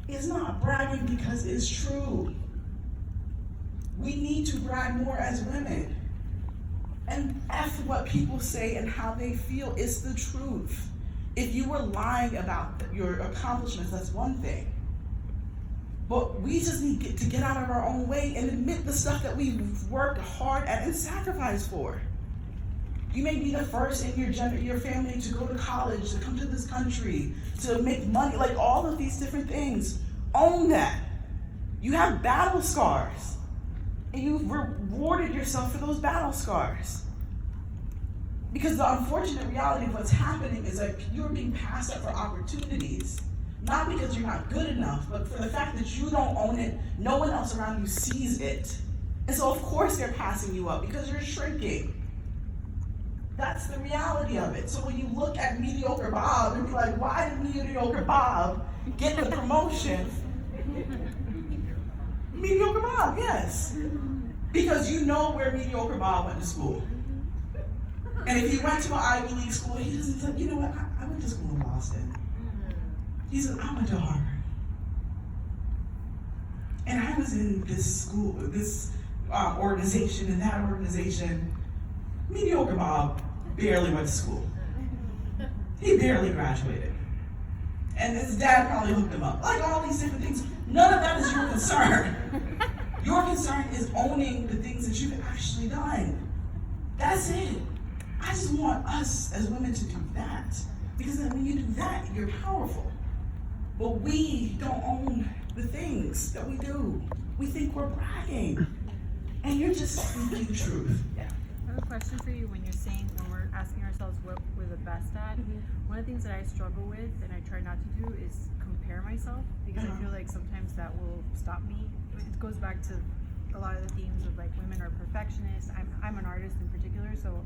It's not bragging because it's true. We need to brag more as women. And F what people say and how they feel, it's the truth. If you were lying about your accomplishments, that's one thing. But we just need to get out of our own way and admit the stuff that we've worked hard at and sacrificed for. You may be the first in your family to go to college, to come to this country, to make money, like all of these different things. Own that. You have battle scars. And you've rewarded yourself for those battle scars. Because the unfortunate reality of what's happening is that you're being passed up for opportunities. Not because you're not good enough, but for the fact that you don't own it, no one else around you sees it. And so of course they're passing you up because you're shrinking. That's the reality of it. So when you look at mediocre Bob and be like, why did mediocre Bob get the promotion? Mediocre Bob, yes. Because you know where mediocre Bob went to school. And if he went to an Ivy League school, he doesn't say, you know what, I went to school in Boston. He said, I went to Harvard. And I was in this school, this organization, and that organization, mediocre Bob barely went to school. He barely graduated. And his dad probably hooked him up. Like all these different things. None of that is your concern. Your concern is owning the things that you've actually done. That's it. I just want us as women to do that. Because then when you do that, you're powerful. But we don't own the things that we do. We think we're bragging. And you're just speaking truth. Yeah. I have a question for you when you're saying, when we're asking ourselves what we're the best at. One of the things that I struggle with and I try not to do is compare myself, because I feel like sometimes that will stop me. It goes back to a lot of the themes of like women are perfectionists. I'm an artist in particular, so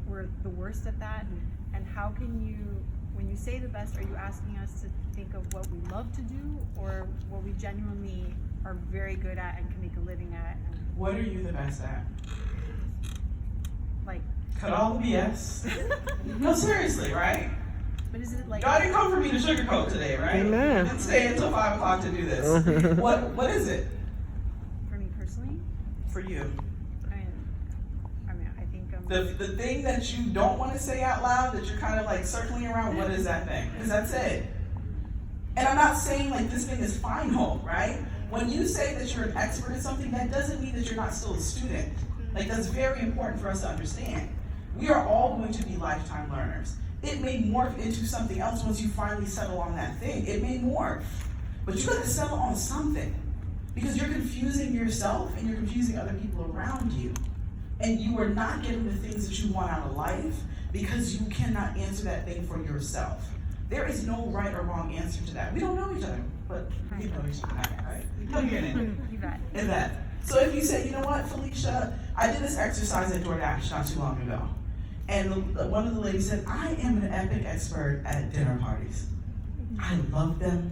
we're the worst at that. And how can you, when you say the best, are you asking us to think of what we love to do or what we genuinely are very good at and can make a living at? What are you the best at? Like, cut all the BS. No, seriously, right? but is it like, Y'all didn't come for me to sugarcoat today, right? Amen. Didn't stay until 5 o'clock to do this. What is it for me personally? for you? I think The thing that you don't want to say out loud, that you're kind of like circling around, what is that thing? Because that's it. And I'm not saying like this thing is final, right? When you say that you're an expert at something, that doesn't mean that you're not still a student. Like, that's very important for us to understand. We are all going to be lifetime learners. It may morph into something else once you finally settle on that thing. It may morph. But you gotta settle on something. Because you're confusing yourself and you're confusing other people around you. And you are not getting the things that you want out of life because you cannot answer that thing for yourself. There is no right or wrong answer to that. We don't know each other, but we know each other, right? Come here, Nana. You bet. And that. So if you say, you know what, Felicia, I did this exercise at DoorDash not too long ago. And one of the ladies said, I am an epic expert at dinner parties. I love them.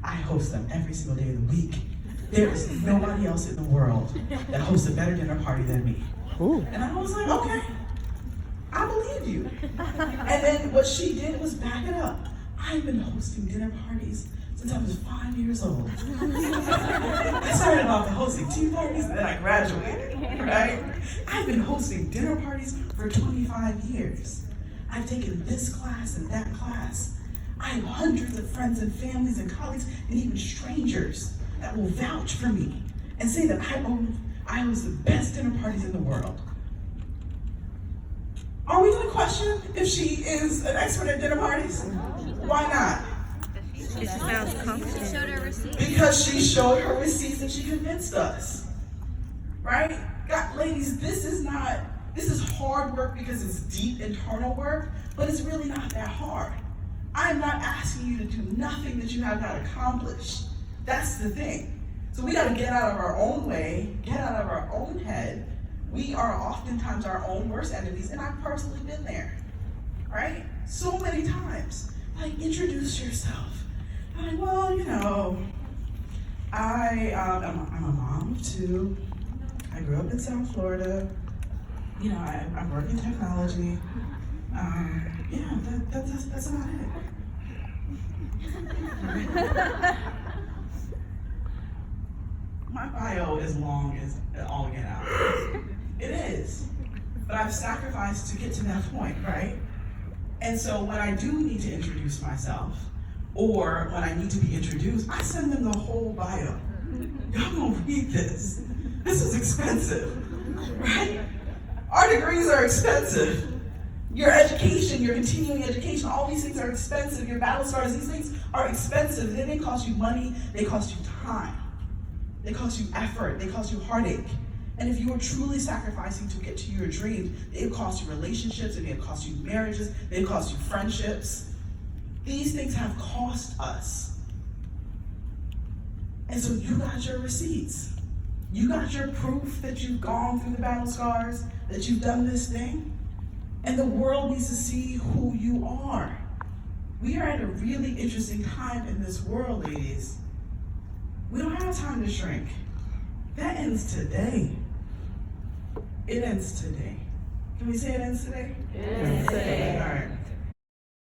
I host them every single day of the week. There is nobody else in the world that hosts a better dinner party than me. Ooh. And I was like, okay, I believe you. And then what she did was back it up. I've been hosting dinner parties since I was 5 years old. I started off hosting tea parties, and then I graduated, right? I've been hosting dinner parties for 25 years. I've taken this class and that class. I have hundreds of friends and families and colleagues and even strangers that will vouch for me and say that I host the best dinner parties in the world. Are we gonna question if she is an expert at dinner parties? Why not? She sounds confident. Showed her receipts. Because she showed her receipts and she convinced us. Right? God, ladies, this is hard work because it's deep internal work, but it's really not that hard. I'm not asking you to do nothing that you have not accomplished. That's the thing. So we gotta get out of our own way, get out of our own head. We are oftentimes our own worst enemies, and I've personally been there, right? So many times. Like, introduce yourself. I'm like, well, you know, I'm a mom of 2. I grew up in South Florida. You know, I work in technology. That's about it. bio is long as all get out. It is. But I've sacrificed to get to that point, right? And so when I do need to introduce myself, or when I need to be introduced, I send them the whole bio. Y'all gonna read this. This is expensive, right? Our degrees are expensive. Your education, your continuing education, all these things are expensive. Your battle scars, these things are expensive. They cost you money, they cost you time. They cost you effort, they cost you heartache. And if you are truly sacrificing to get to your dreams, it costs you relationships, it may cost you marriages, it cost you friendships. These things have cost us. And so you got your receipts. You got your proof that you've gone through the battle scars, that you've done this thing. And the world needs to see who you are. We are at a really interesting time in this world, ladies. We don't have time to shrink. That ends today. It ends today. Can we say it ends today? It ends today. All right.